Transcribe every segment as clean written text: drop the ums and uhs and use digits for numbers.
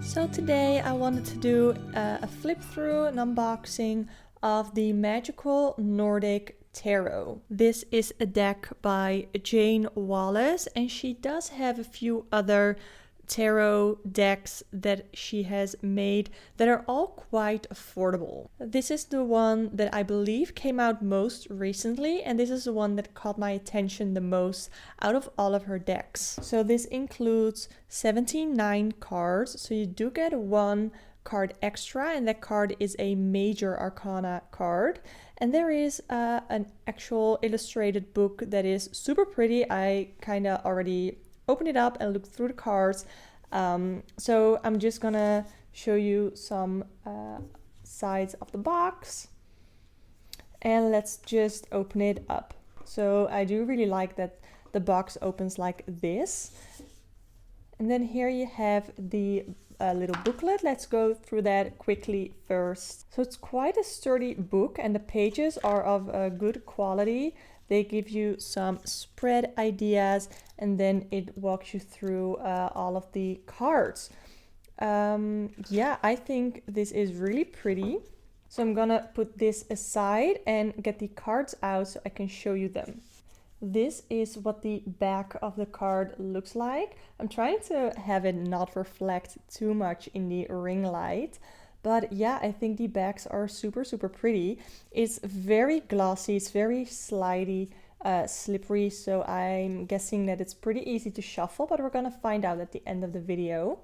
So today I wanted to do a flip through, an unboxing of the Magical Nordic Tarot. This is a deck by Jayne Wallace, and she does have a few other tarot decks that she has made that are all quite affordable. This is the one that I believe came out most recently, and this is the one that caught my attention the most out of all of her decks. So this includes 79 cards, so you do get one card extra, and that card is a major arcana card. And there is an actual illustrated book that is super pretty. I kind of already open it up and look through the cards. So I'm just gonna show you some sides of the box, and let's just open it up. So I do really like that the box opens like this, and then here you have the little booklet. Let's go through that quickly first. So it's quite a sturdy book, and the pages are of good quality. They give you some spread ideas, and then it walks you through all of the cards. Yeah, I think this is really pretty. So I'm gonna put this aside and get the cards out so I can show you them. This is what the back of the card looks like. I'm trying to have it not reflect too much in the ring light. But yeah, I think the backs are super pretty. It's very glossy, it's very slidey, slippery, so I'm guessing that it's pretty easy to shuffle, but we're gonna find out at the end of the video,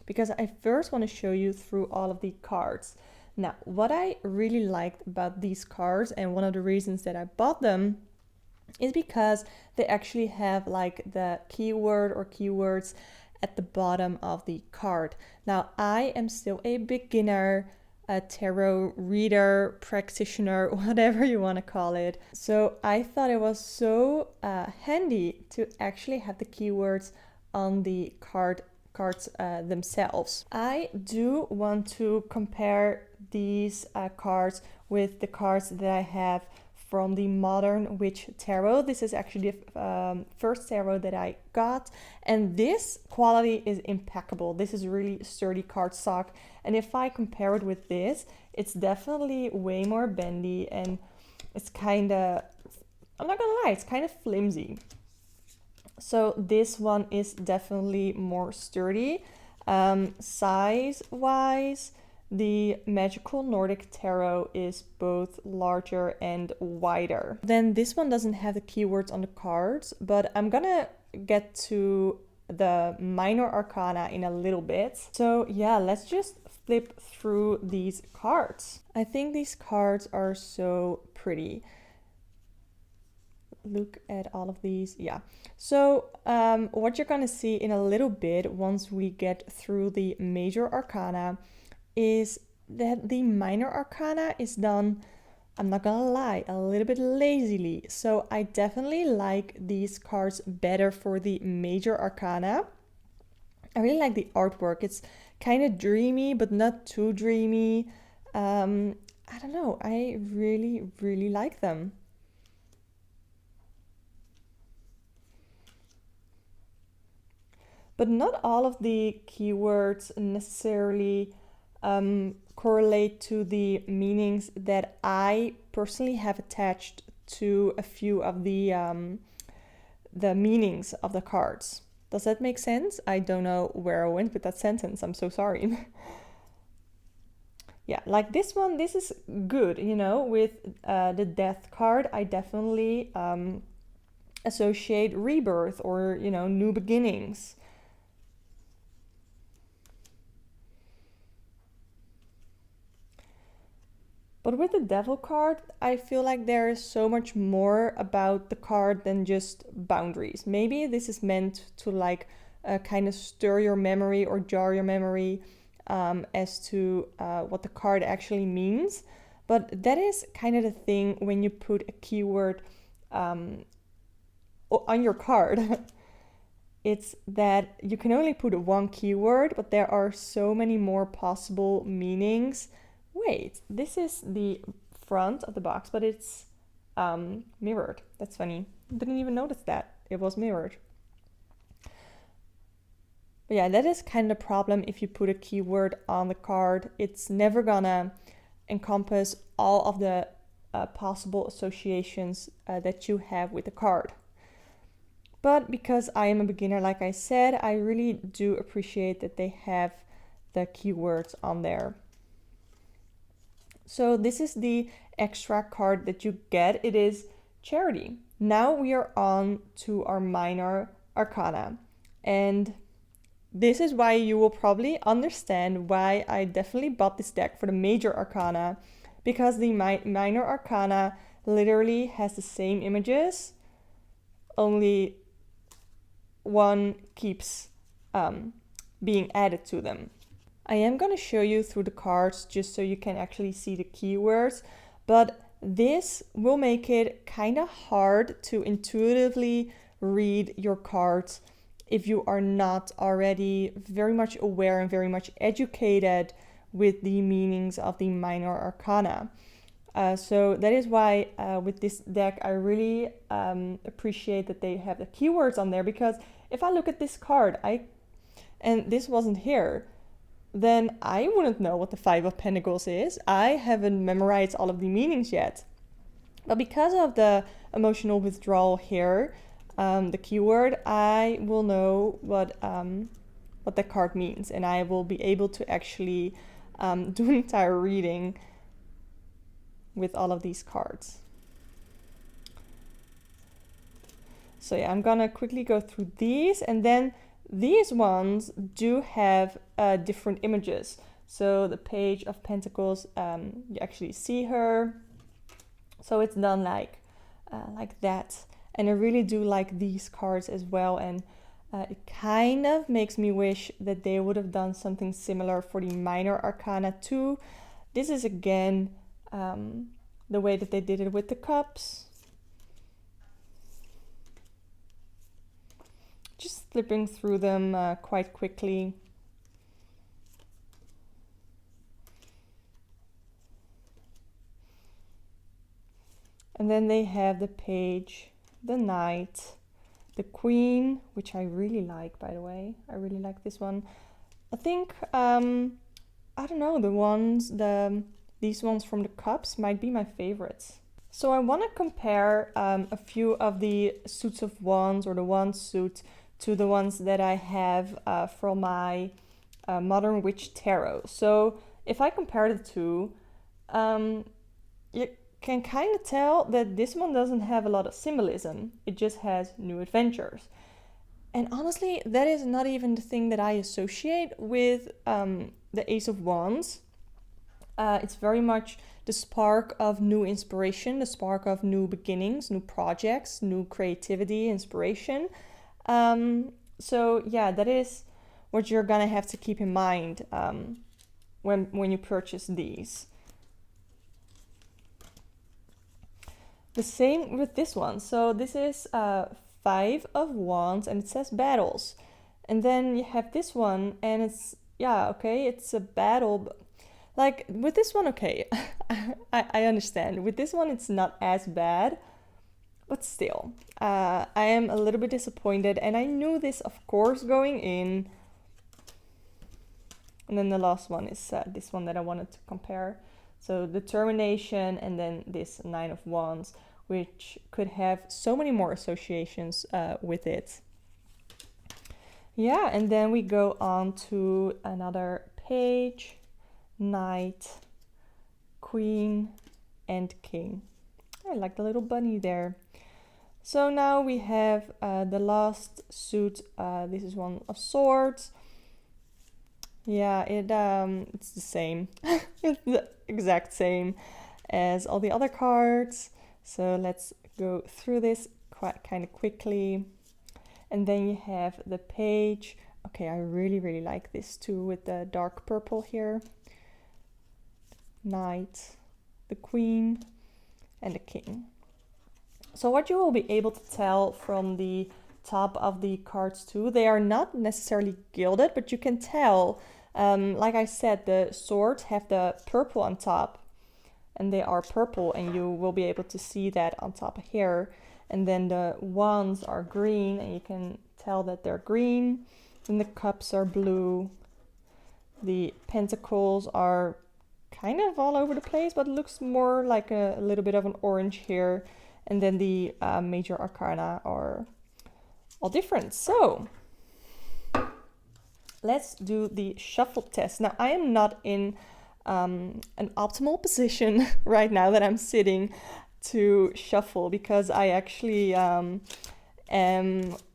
because I first want to show you through all of the cards. Now, what I really liked about these cards, and one of the reasons that I bought them, is because they actually have like the keyword or keywords at the bottom of the card. Now, I am still a beginner, a tarot reader, practitioner, whatever you want to call it. So I thought it was so handy to actually have the keywords on the cards themselves. I do want to compare these cards with the cards that I have from the Modern Witch Tarot. This is actually the first tarot that I got, and this quality is impeccable. This is really sturdy cardstock, and if I compare it with this, it's definitely way more bendy, and it's kind of, I'm not gonna lie, it's kind of flimsy. So this one is definitely more sturdy. Size-wise, the Magical Nordic Tarot is both larger and wider. Then this one doesn't have the keywords on the cards, but I'm gonna get to the minor arcana in a little bit. So yeah, let's just flip through these cards. I think these cards are so pretty. Look at all of these. Yeah, so what you're gonna see in a little bit once we get through the major arcana is that the minor arcana is done, I'm not gonna lie, a little bit lazily. So I definitely like these cards better for the major arcana. I really like the artwork. It's kind of dreamy, but not too dreamy. I don't know, I really like them. But not all of the keywords necessarily correlate to the meanings that I personally have attached to a few of the meanings of the cards. Does that make sense? I don't know where I went with that sentence. I'm so sorry. Yeah, like this one, this is good, you know, with the death card. I definitely associate rebirth or, you know, new beginnings. But with the Devil card, I feel like there is so much more about the card than just boundaries. Maybe this is meant to like kind of stir your memory or jar your memory as to what the card actually means. But that is kind of the thing when you put a keyword on your card. It's that you can only put one keyword, but there are so many more possible meanings. Wait, this is the front of the box, but it's mirrored. That's funny. Didn't even notice that it was mirrored. But yeah, that is kind of the problem if you put a keyword on the card. It's never gonna encompass all of the possible associations that you have with the card. But because I am a beginner, like I said, I really do appreciate that they have the keywords on there. So this is the extra card that you get. It is Charity. Now we are on to our minor arcana. And this is why you will probably understand why I definitely bought this deck for the major arcana, because the minor arcana literally has the same images, only one keeps being added to them. I am going to show you through the cards just so you can actually see the keywords, but this will make it kind of hard to intuitively read your cards if you are not already very much aware and very much educated with the meanings of the minor arcana. So that is why with this deck I really appreciate that they have the keywords on there, because if I look at this card and this wasn't here, then I wouldn't know what the Five of Pentacles is. I haven't memorized all of the meanings yet. But because of the emotional withdrawal here, the keyword, I will know what the card means, and I will be able to actually do an entire reading with all of these cards. So yeah, I'm gonna quickly go through these, and then these ones do have different images. So the Page of Pentacles, you actually see her. So it's done like that. And I really do like these cards as well. And it kind of makes me wish that they would have done something similar for the minor arcana too. This is again the way that they did it with the cups. Just flipping through them quite quickly. And then they have the Page, the Knight, the Queen, which I really like, by the way. I really like this one. I think, I don't know, these ones from the cups might be my favorites. So I want to compare a few of the suits of wands, or the wand suit, to the ones that I have from my Modern Witch Tarot. So if I compare the two, you can kind of tell that this one doesn't have a lot of symbolism. It just has new adventures. And honestly, that is not even the thing that I associate with the Ace of Wands. It's very much the spark of new inspiration, the spark of new beginnings, new projects, new creativity, inspiration. So yeah, that is what you're gonna have to keep in mind when you purchase these. The same with this one. So this is Five of Wands, and it says battles. And then you have this one, and it's, yeah, okay, it's a battle. But like with this one, okay, I understand. With this one, it's not as bad. But still, I am a little bit disappointed, and I knew this, of course, going in. And then the last one is this one that I wanted to compare. So Determination, and then this Nine of Wands, which could have so many more associations with it. Yeah, and then we go on to another Page, Knight, Queen, and King. I like the little bunny there. So now we have the last suit. This is One of Swords. Yeah, it's the same. It's the exact same as all the other cards. So let's go through this quite kind of quickly. And then you have the Page. Okay, I really like this too, with the dark purple here. Knight, the Queen, and the King. So what you will be able to tell from the top of the cards too, they are not necessarily gilded, but you can tell, like I said, the swords have the purple on top, and they are purple, and you will be able to see that on top here. And then the wands are green, and you can tell that they're green. Then the cups are blue. The pentacles are kind of all over the place, but it looks more like a little bit of an orange here. And then the major arcana are all different. So let's do the shuffle test. Now, I am not in an optimal position right now that I'm sitting to shuffle, because I actually am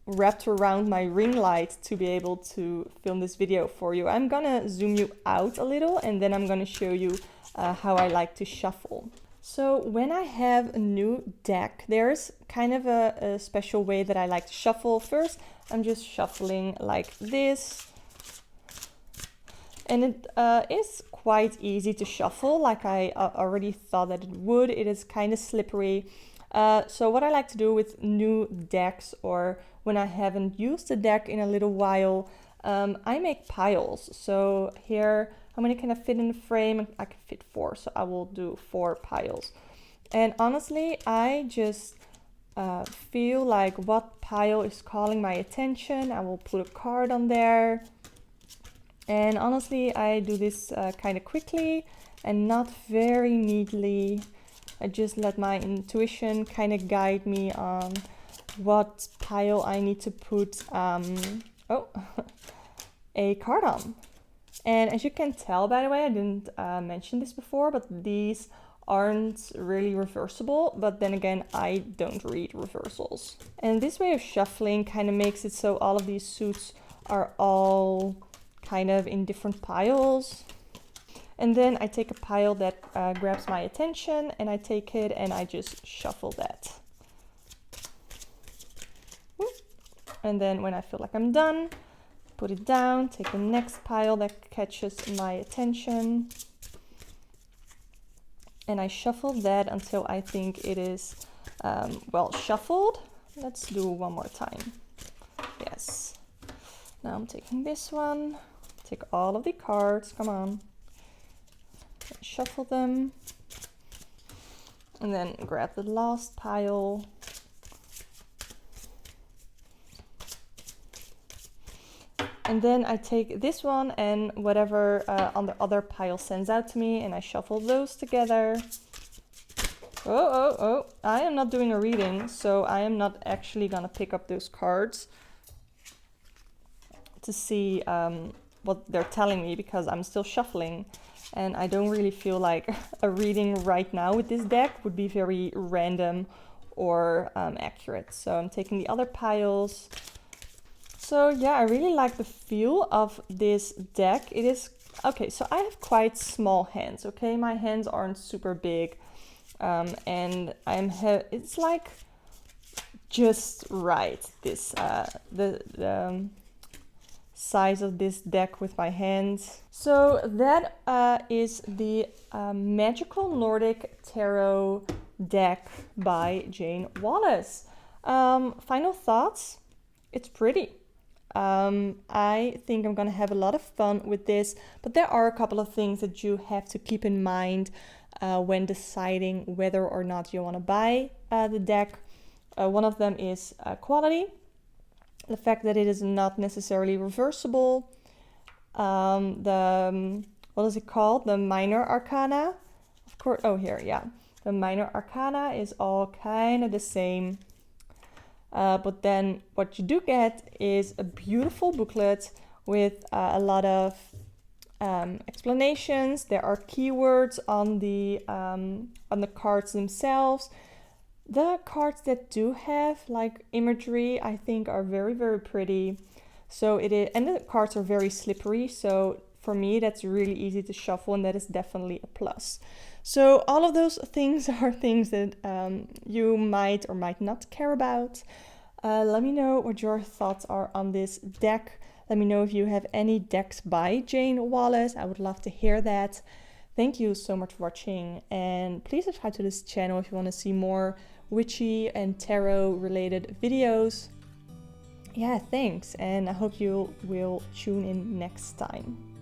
wrapped around my ring light to be able to film this video for you. I'm gonna zoom you out a little, and then I'm gonna show you how I like to shuffle. So when I have a new deck, there's kind of a special way that I like to shuffle. First, I'm just shuffling like this. And it is quite easy to shuffle, like I already thought that it would. It is kind of slippery. So what I like to do with new decks, or when I haven't used the deck in a little while, I make piles. So here, how many can I fit in the frame? I can fit 4, so I will do 4 piles. And honestly, I just feel like what pile is calling my attention. I will put a card on there. And honestly, I do this kind of quickly and not very neatly. I just let my intuition kind of guide me on what pile I need to put a card on. And as you can tell, by the way, I didn't mention this before, but these aren't really reversible. But then again, I don't read reversals. And this way of shuffling kind of makes it so all of these suits are all kind of in different piles. And then I take a pile that grabs my attention, and I take it and I just shuffle that. And then when I feel like I'm done, put it down, take the next pile that catches my attention, and I shuffle that until I think it is well shuffled. Let's do one more time. Yes. Now I'm taking this one. Take all of the cards, come on. Shuffle them. And then grab the last pile. And then I take this one and whatever on the other pile sends out to me, and I shuffle those together. Oh, I am not doing a reading, so I am not actually gonna pick up those cards to see what they're telling me, because I'm still shuffling, and I don't really feel like a reading right now with this deck would be very random or accurate. So I'm taking the other piles. So yeah, I really like the feel of this deck. It is, okay, so I have quite small hands, okay? My hands aren't super big, and it's like just right, this, the size of this deck with my hands. So that is the Magical Nordic Tarot deck by Jayne Wallace. Final thoughts, it's pretty. I think I'm gonna have a lot of fun with this, but there are a couple of things that you have to keep in mind when deciding whether or not you want to buy the deck. One of them is quality. The fact that it is not necessarily reversible. What is it called? The minor arcana. Of course, oh here, yeah. The minor arcana is all kind of the same. But then what you do get is a beautiful booklet with a lot of explanations. There are keywords on the cards themselves. The cards that do have like imagery, I think, are very, very pretty. So it is, and the cards are very slippery. So for me, that's really easy to shuffle, and that is definitely a plus. So all of those things are things that you might or might not care about. Let me know what your thoughts are on this deck. Let me know if you have any decks by Jayne Wallace. I would love to hear that. Thank you so much for watching, and please subscribe to this channel if you want to see more witchy and tarot related videos. Yeah, thanks, and I hope you will tune in next time.